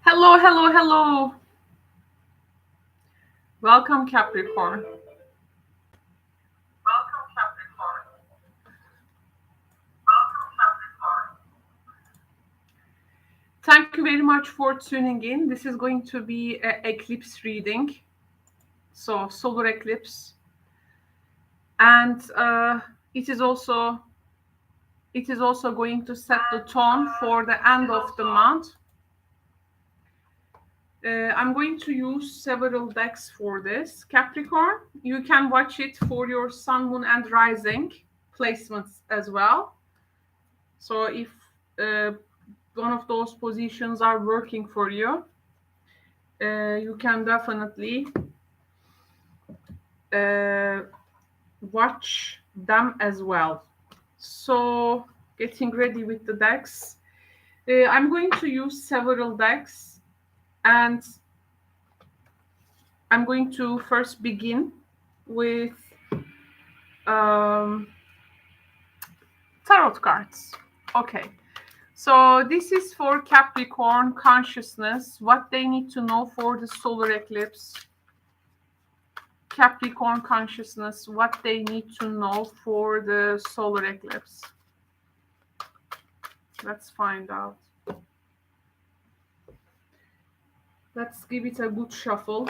Hello, hello, hello. Welcome, Capricorn. Thank you very much for tuning in. This is going to be an eclipse reading, so solar eclipse, and it is also going to set the tone for the end of the month. I'm going to use several decks for this. Capricorn, you can watch it for your sun, moon, and rising placements as well. So if uh, one of those positions are working for you, you can definitely uh, watch them as well. So getting ready with the decks. I'm going to use several decks, and I'm going to first begin with um, tarot cards. Okay, so this is for Capricorn consciousness, what they need to know for the solar eclipse. Capricorn consciousness, what they need to know for the solar eclipse. Let's find out. Let's give it a good shuffle.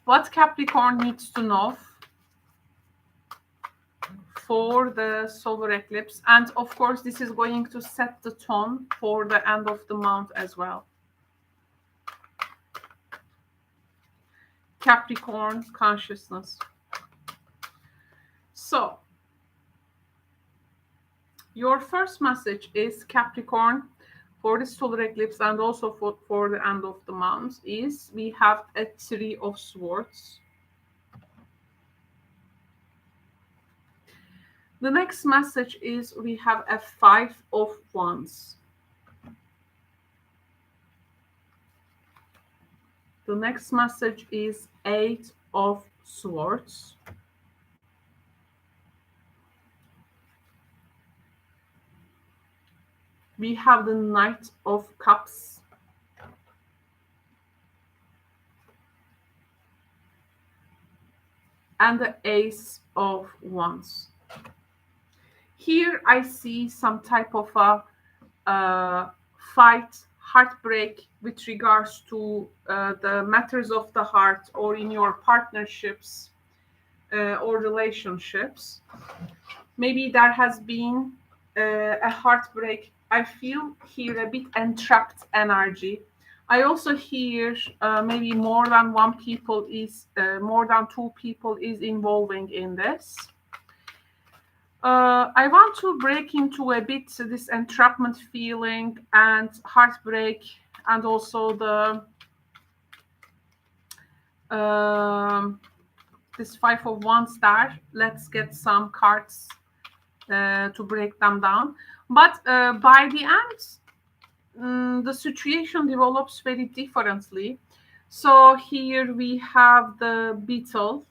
What Capricorn needs to know for the solar eclipse, and of course this is going to set the tone for the end of the month as well. Capricorn consciousness. So your first message is, Capricorn, for the solar eclipse and also for the end of the month, is we have a Three of Swords. The next message is we have a Five of Wands. The next message is Eight of Swords. We have the Knight of Cups. And the Ace of Wands. Here I see some type of a fight, heartbreak with regards to the matters of the heart, or in your partnerships or relationships. Maybe there has been a heartbreak. I feel here a bit entrapped energy. I also hear maybe more than more than two people is involving in this. I want to break into a bit this entrapment feeling and heartbreak, and also the this Five of Wands there. Let's get some cards to break them down. But by the end, the situation develops very differently. So here we have the beetle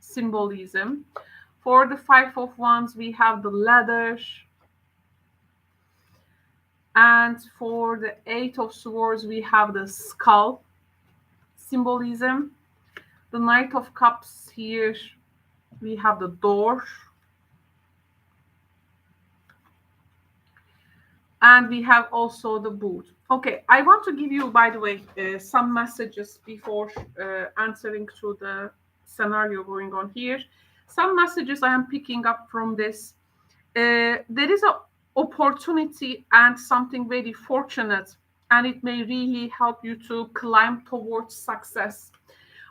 symbolism. For the Five of Wands, we have the ladder. And for the Eight of Swords, we have the skull symbolism. The Knight of Cups, here we have the door. And we have also the boot. Okay, I want to give you, by the way, some messages before answering to the scenario going on here. Some messages I am picking up from this. There is an opportunity and something very fortunate, and it may really help you to climb towards success.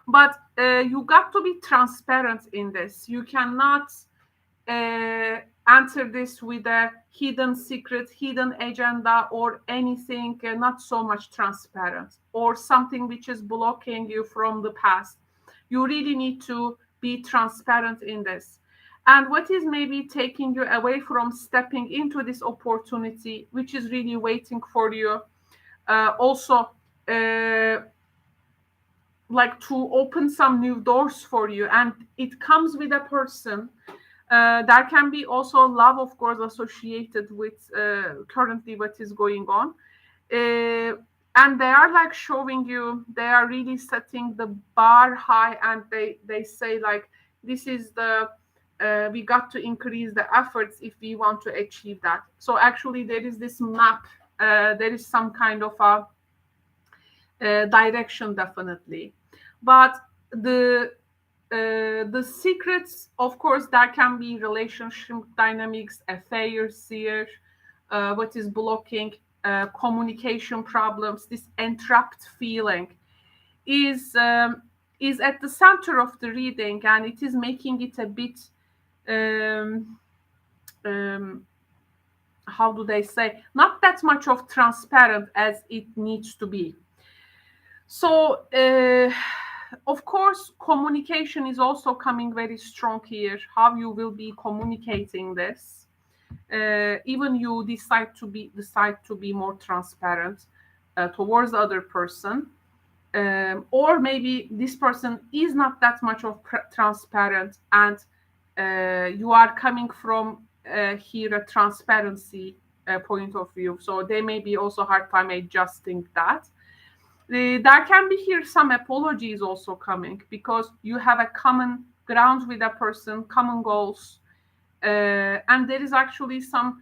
But you got to be transparent in this. You cannot answer this with a hidden secret, hidden agenda, or anything not so much transparent, or something which is blocking you from the past. You really need to be transparent in this. And what is maybe taking you away from stepping into this opportunity, which is really waiting for you, also like to open some new doors for you, and it comes with a person. There can be also love, of course, associated with currently what is going on. And they are like showing you, they are really setting the bar high, and they say like, this is the we got to increase the efforts if we want to achieve that. So actually there is this map, there is some kind of a direction, definitely. But the secrets, of course, there can be relationship dynamics, affairs here, what is blocking, communication problems. This entrapped feeling is at the center of the reading, and it is making it a bit um, um, how do they say, not that much of transparent as it needs to be. So of course communication is also coming very strong here, how you will be communicating this. Even you decide to be more transparent towards the other person, or maybe this person is not that much of transparent, and you are coming from here a transparency point of view, so they may be also hard time adjusting that. There can be here some apologies also coming, because you have a common ground with a person, common goals, and there is actually some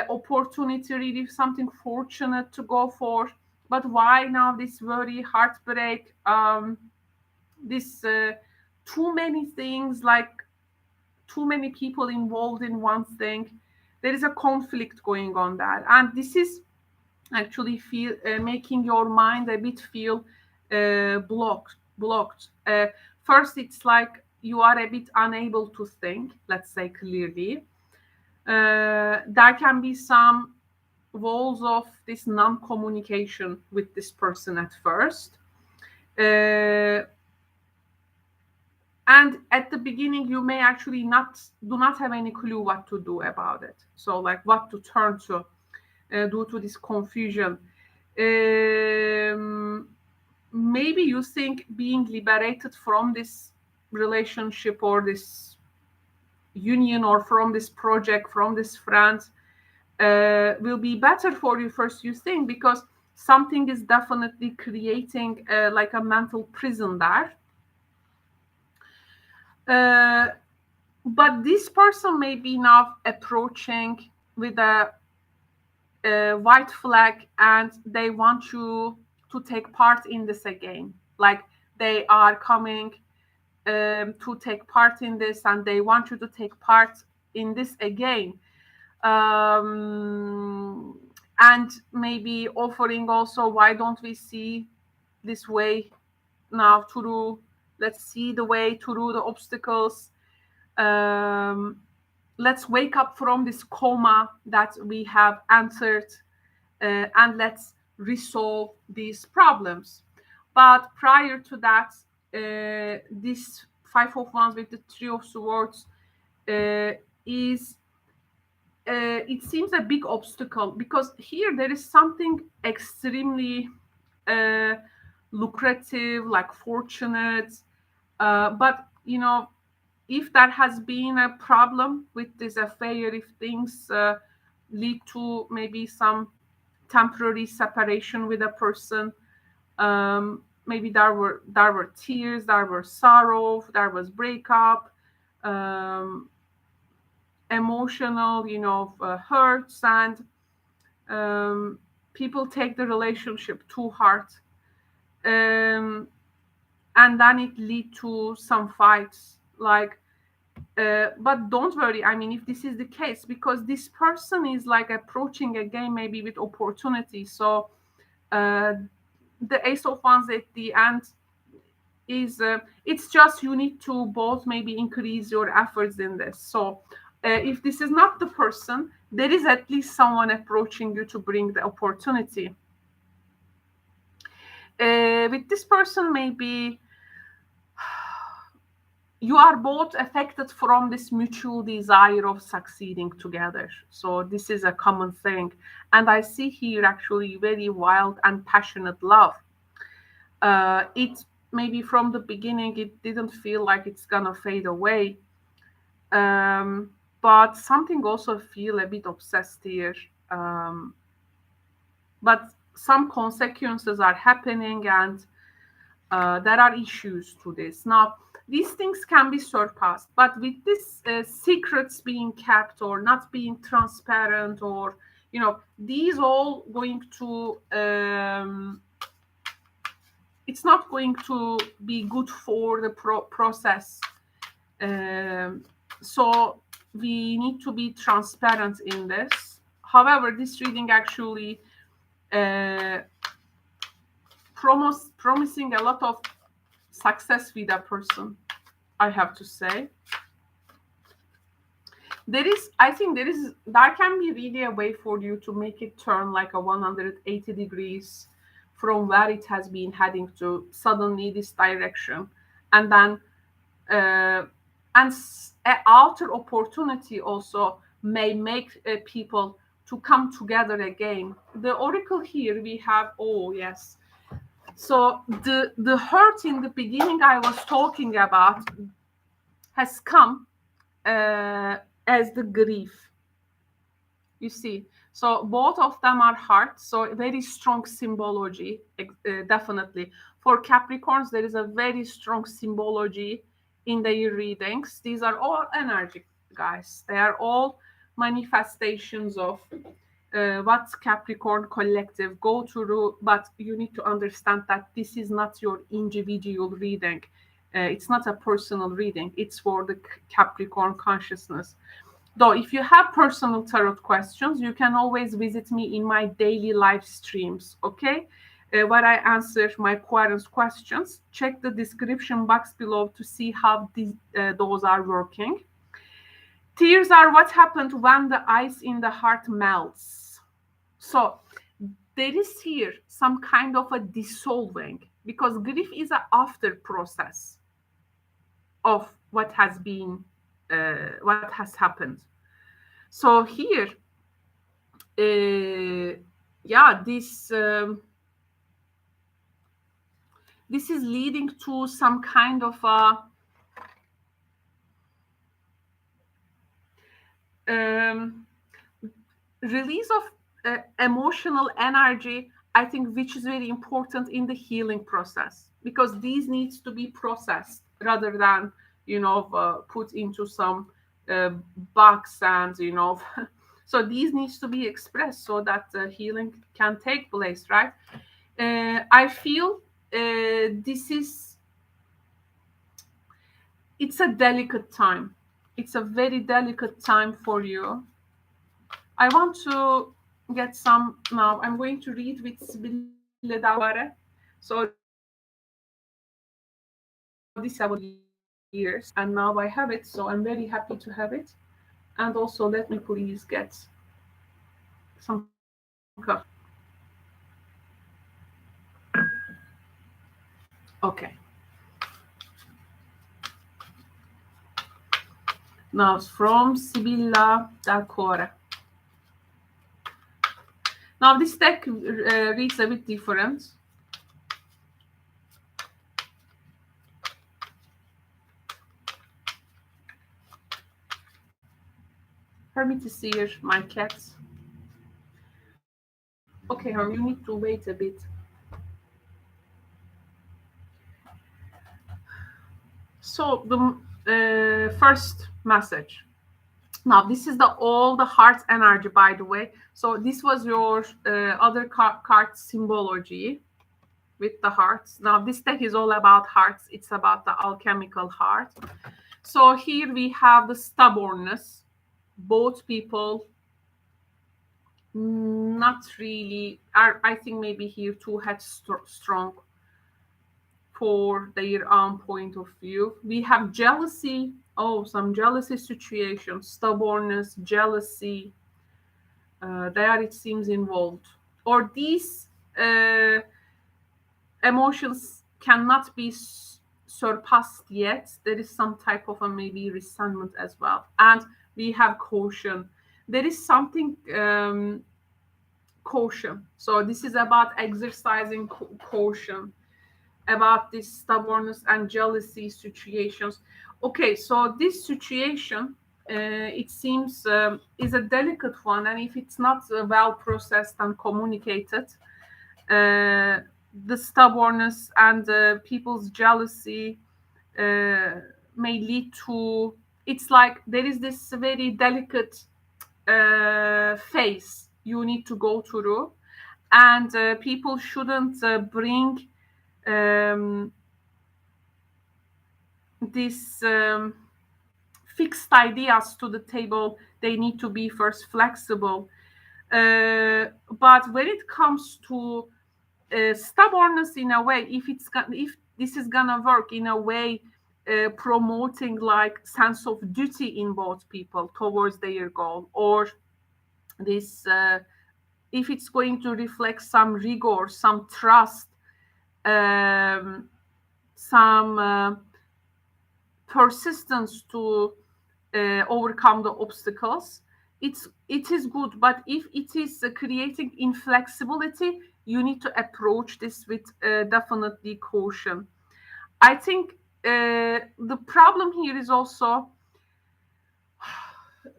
opportunity, really something fortunate to go for. But why now this worry, heartbreak, this too many things, like too many people involved in one thing? There is a conflict going on there, and this is actually feel making your mind a bit feel blocked. First, it's like you are a bit unable to think, let's say, clearly. There can be some walls of this non-communication with this person at first. And at the beginning, you may actually do not have any clue what to do about it. So like what to turn to due to this confusion. Maybe you think being liberated from this relationship or this union, or from this project, from this friend, will be better for you, first you think, because something is definitely creating like a mental prison there. But this person may be now approaching with a white flag, and they want you to take part in this again. Like they are coming to take part in this, and they want you to take part in this again. And maybe offering also, why don't we see this way now through, let's see the way through the obstacles. Let's wake up from this coma that we have entered, and let's resolve these problems. But prior to that, this Five of Wands with the Three of Swords is, it seems a big obstacle, because here there is something extremely lucrative, like fortunate, but you know, if there has been a problem with this affair, if things lead to maybe some temporary separation with a person, maybe there were tears, there were sorrow, there was breakup, emotional, hurts, and people take the relationship too hard, and then it lead to some fights. Like, but don't worry. I mean, if this is the case, because this person is like approaching again, maybe with opportunity. So the Ace of Wands at the end is, it's just you need to both maybe increase your efforts in this. So if this is not the person, there is at least someone approaching you to bring the opportunity. With this person, maybe you are both affected from this mutual desire of succeeding together. So this is a common thing. And I see here actually very wild and passionate love. It maybe from the beginning it didn't feel like it's gonna fade away. But something also feel a bit obsessed here. But some consequences are happening, and there are issues to this. Now, these things can be surpassed, but with this secrets being kept or not being transparent, or these all going to it's not going to be good for the process. So we need to be transparent in this. However, this reading actually promising a lot of success with a person, I have to say. I think there can be really a way for you to make it turn like a 180 degrees from where it has been heading to suddenly this direction, and then an outer opportunity also may make people to come together again. The oracle here we have, oh yes, so the hurt in the beginning I was talking about has come as the grief. You see, so both of them are heart, so very strong symbology. Definitely for Capricorns there is a very strong symbology in their readings. These are all energy, guys. They are all manifestations of what Capricorn collective go through, but you need to understand that this is not your individual reading. It's not a personal reading. It's for the Capricorn consciousness. Though if you have personal tarot questions, you can always visit me in my daily live streams, okay? Where I answer my parents' questions. Check the description box below to see how those are working. Tears are what happened when the ice in the heart melts. So there is here some kind of a dissolving, because grief is an after process of what has been, what has happened. So here, this is leading to some kind of a release of emotional energy, I think, which is very important in the healing process, because these needs to be processed rather than put into some box, and so these needs to be expressed so that healing can take place, right? I feel it's a delicate time. It's a very delicate time for you. I want to get some now. I'm going to read with Sibille Davare. So this years, and now I have it. So I'm very happy to have it. And also, let me please get some coffee. Okay. Now it's from Sibilla D'Alcore. Now this deck reads a bit different. Permit to see here my cats. Okay, you need to wait a bit. So the first message. Now this is all the heart energy, by the way. So this was your other card symbology with the hearts. Now this deck is all about hearts. It's about the alchemical heart. So here we have the stubbornness. Both people not really are, I think maybe here too headstrong for their own point of view. We have jealousy. Oh, some jealousy situations, stubbornness, jealousy. There it seems involved. Or these emotions cannot be surpassed yet. There is some type of a maybe resentment as well. And we have caution. There is something caution. So this is about exercising caution. about this stubbornness and jealousy situations. Okay, so this situation, it seems, is a delicate one, and if it's not well processed and communicated, uh, the stubbornness and people's jealousy uh, may lead to, it's like there is this very delicate phase you need to go through, and people shouldn't bring um, these fixed ideas to the table. They need to be first flexible. But when it comes to stubbornness, in a way, if this is gonna work in a way, promoting like sense of duty in both people towards their goal, or this if it's going to reflect some rigor, some trust, some persistence to overcome the obstacles, it is good. But if it is creating inflexibility, you need to approach this with definitely caution. I think the problem here is also,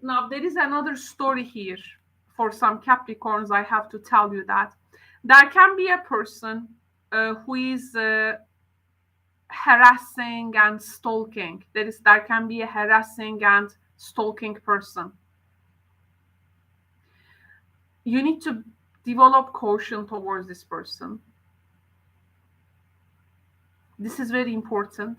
now there is another story here for some Capricorns. I have to tell you that there can be a person who is harassing and stalking. There can be a harassing and stalking person. You need to develop caution towards this person. This is very important.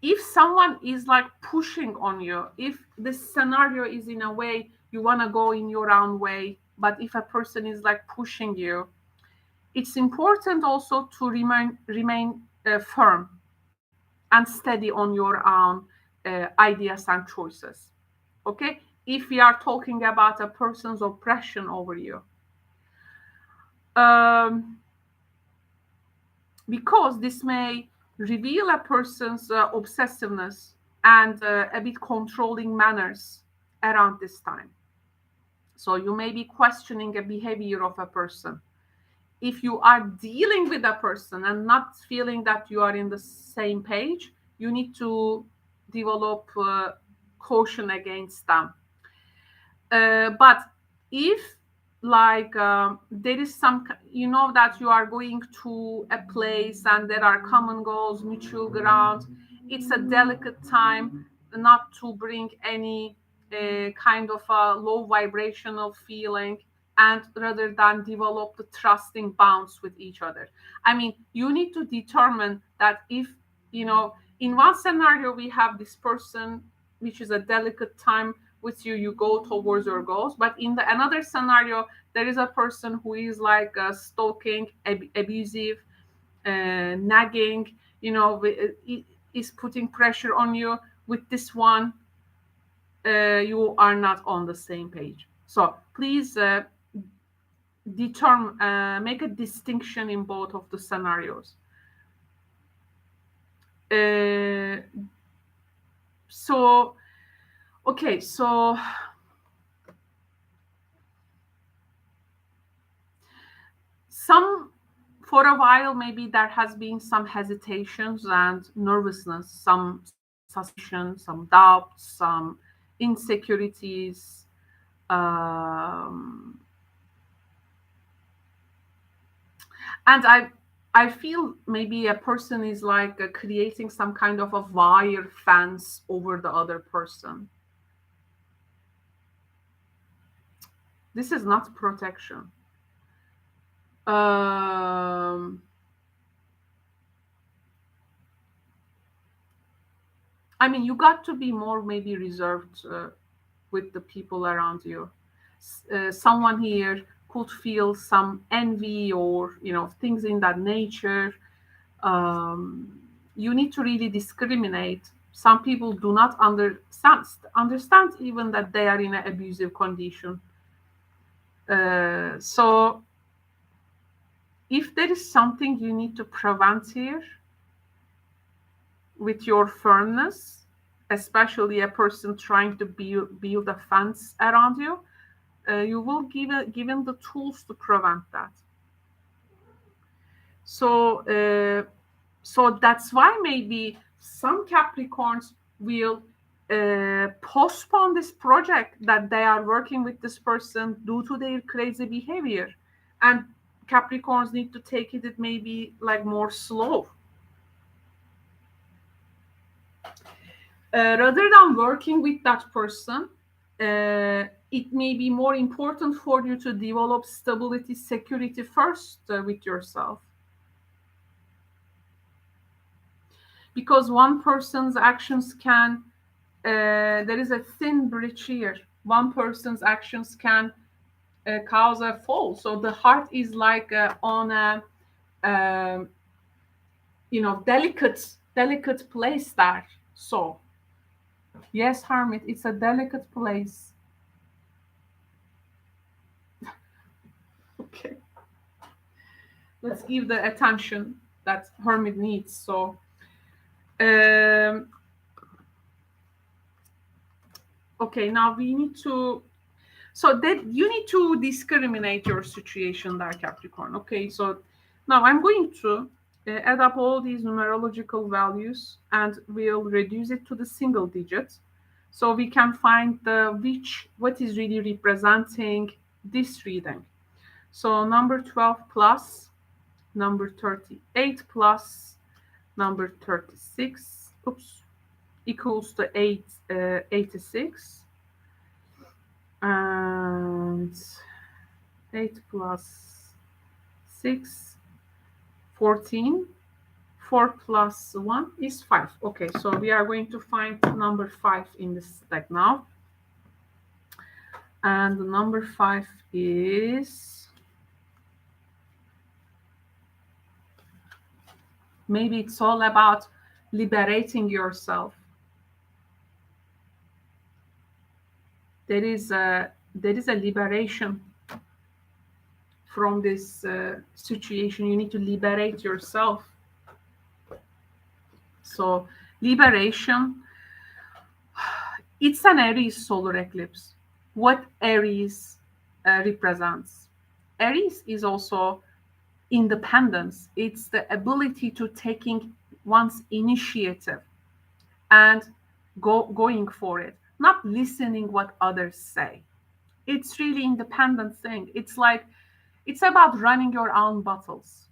If someone is like pushing on you, if the scenario is in a way you want to go in your own way, but if a person is like pushing you, it's important also to remain firm and steady on your own ideas and choices. Okay, if we are talking about a person's oppression over you, because this may reveal a person's obsessiveness and a bit controlling manners around this time. So you may be questioning a behavior of a person. If you are dealing with a person and not feeling that you are in the same page, you need to develop caution against them. But if like there is some, you know, that you are going to a place and there are common goals, mutual ground, it's a delicate time not to bring any kind of a low vibrational feeling, and rather than develop the trusting bonds with each other. I mean, you need to determine that if, you know, in one scenario we have this person which is a delicate time with you, you go towards your goals, but in the another scenario there is a person who is like stalking, abusive, nagging, you know, is putting pressure on you. With this one, you are not on the same page. So please make a distinction in both of the scenarios. So okay, so for a while maybe there has been some hesitations and nervousness, some suspicion, some doubts, some insecurities, and I feel maybe a person is like creating some kind of a wire fence over the other person. This is not protection. I mean, you got to be more maybe reserved with the people around you. Someone here could feel some envy or, you know, things in that nature. You need to really discriminate. Some people do not understand even that they are in an abusive condition. So if there is something you need to prevent here with your firmness especially a person trying to build a fence around you, you will given the tools to prevent that. So so that's why maybe some Capricorns will postpone this project that they are working with this person due to their crazy behavior, and Capricorns need to take it maybe like more slow. Rather than working with that person, it may be more important for you to develop stability, security first with yourself. Because one person's actions can, there is a thin bridge here. One person's actions can cause a fall. So the heart is like on a, um, delicate place there. So, yes, Hermit, it's a delicate place. Okay. Let's give the attention that Hermit needs. So, okay, now we need to, so that you need to discriminate your situation there, Capricorn. Okay, so now I'm going to add up all these numerological values and we'll reduce it to the single digit. So we can find what is really representing this reading. So number 12 plus, number 38 plus, number 36, equals to 86. And 8 plus 6, 14. 4 plus 1 is 5. Okay, so we are going to find number 5 in this deck now. And the number 5 is, maybe it's all about liberating yourself. There is a liberation from this situation. You need to liberate yourself. So liberation, it's an Aries solar eclipse. What Aries represents? Aries is also independence. It's the ability to taking one's initiative and going for it, not listening what others say. It's really independent thing. It's like, it's about running your own battles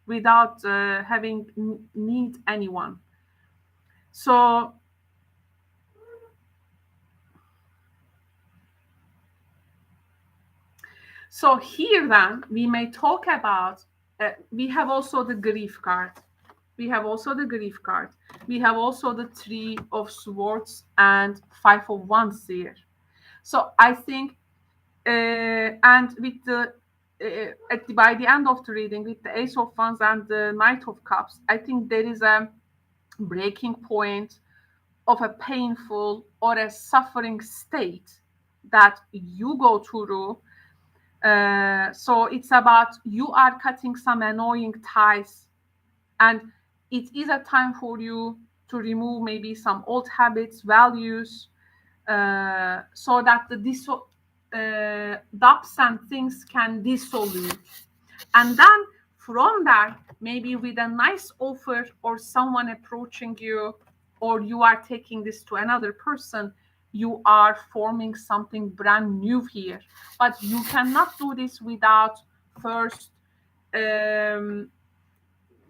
without having need anyone. So here then we may talk about, we have also the grief card. We have also the grief card. We have also the 3 of Swords and 5 of Wands here. So I think, and with the, by the end of the reading, with the Ace of Wands and the Knight of Cups, I think there is a breaking point of a painful or a suffering state that you go through. So it's about, you are cutting some annoying ties, and it is a time for you to remove maybe some old habits, values, so that the depths and things can dissolve. And then from that, maybe with a nice offer or someone approaching you, or you are taking this to another person, you are forming something brand new here. But you cannot do this without first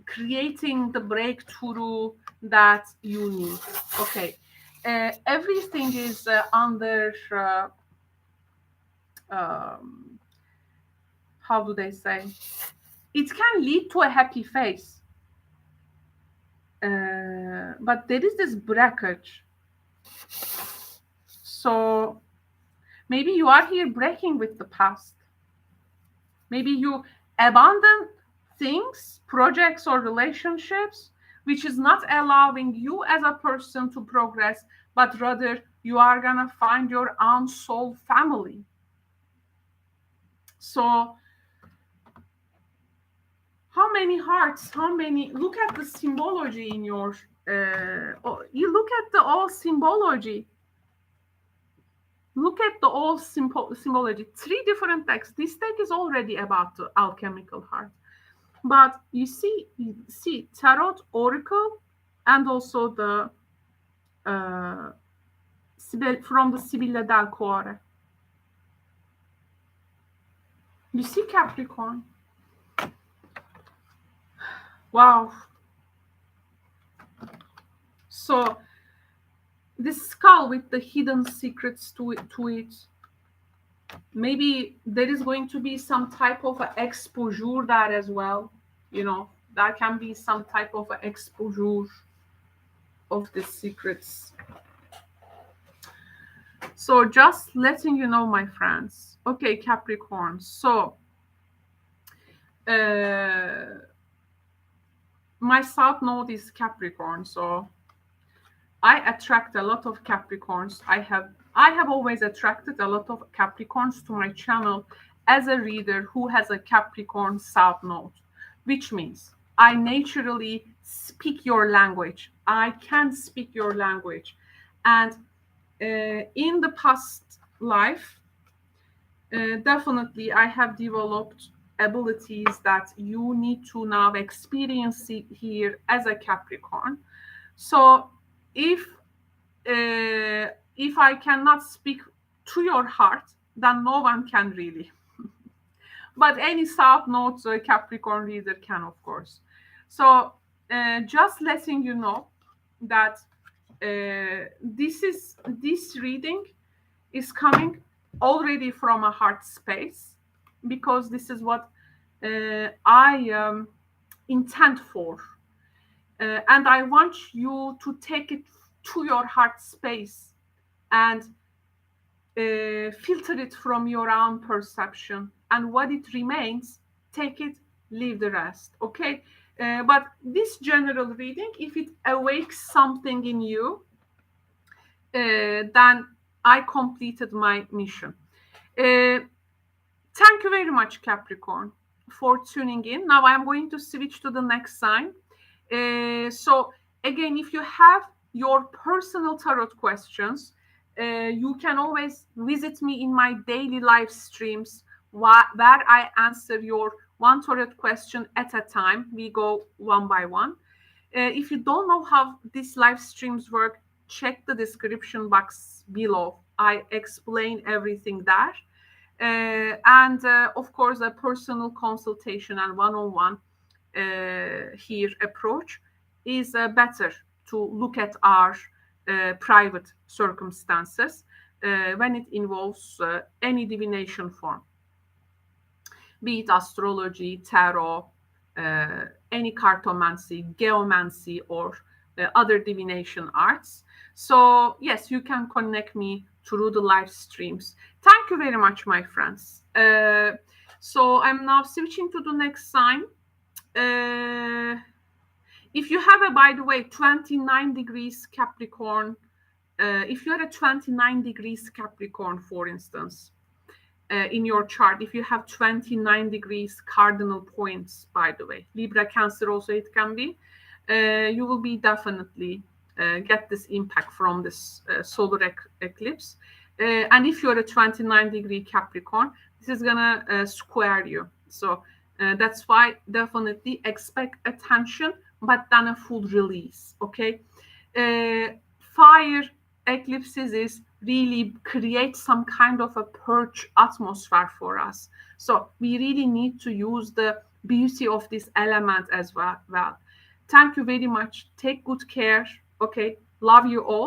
creating the breakthrough that you need. Okay, everything is under, how do they say? It can lead to a happy face. But there is this breakage. So maybe you are here breaking with the past. Maybe you abandon things, projects, or relationships, which is not allowing you as a person to progress, but rather you are going to find your own soul family. So how many hearts, look at the symbology in your You look at the all symbology. Look at the all symbology. 3 different decks. This deck is already about the alchemical heart. But you see tarot, oracle, and also the from the Sibilla del Cuore. You see Capricorn. Wow. So this skull with the hidden secrets to it. Maybe there is going to be some type of exposure there as well. You know, that can be some type of exposure of the secrets. So just letting you know, my friends. Okay, Capricorn. So my south node is Capricorn. So I attract a lot of Capricorns. I have always attracted a lot of Capricorns to my channel as a reader who has a Capricorn south node, which means I naturally speak your language. I can speak your language. And in the past life, definitely I have developed abilities that you need to now experience here as a Capricorn. So if I cannot speak to your heart, then no one can really. But any south node Capricorn reader can, of course. So just letting you know that this reading is coming already from a heart space, because this is what I intend for. And I want you to take it to your heart space and filter it from your own perception. And what it remains, take it, leave the rest. Okay? But this general reading, if it awakes something in you, then I completed my mission. Thank you very much, Capricorn, for tuning in. Now I'm going to switch to the next sign. So again, if you have your personal tarot questions, you can always visit me in my daily live streams where I answer your one tarot question at a time. We go one by one. If you don't know how these live streams work, check the description box below. I explain everything there. And of course, a personal consultation and one-on-one here approach is better to look at our private circumstances when it involves any divination form, be it astrology, tarot, any cartomancy, geomancy, or other divination arts. So yes, you can connect me through the live streams. Thank you very much, my friends. So I'm now switching to the next sign. If you have by the way, 29 degrees Capricorn, if you're a 29 degrees Capricorn, for instance, in your chart, if you have 29 degrees cardinal points, by the way, Libra, Cancer also it can be, you will be definitely get this impact from this solar eclipse. And if you're a 29 degree Capricorn, this is gonna square you. So that's why definitely expect attention, but then a full release. Okay, fire eclipses is really create some kind of a purge atmosphere for us. So we really need to use the beauty of this element as well. Thank you very much. Take good care. Okay, love you all.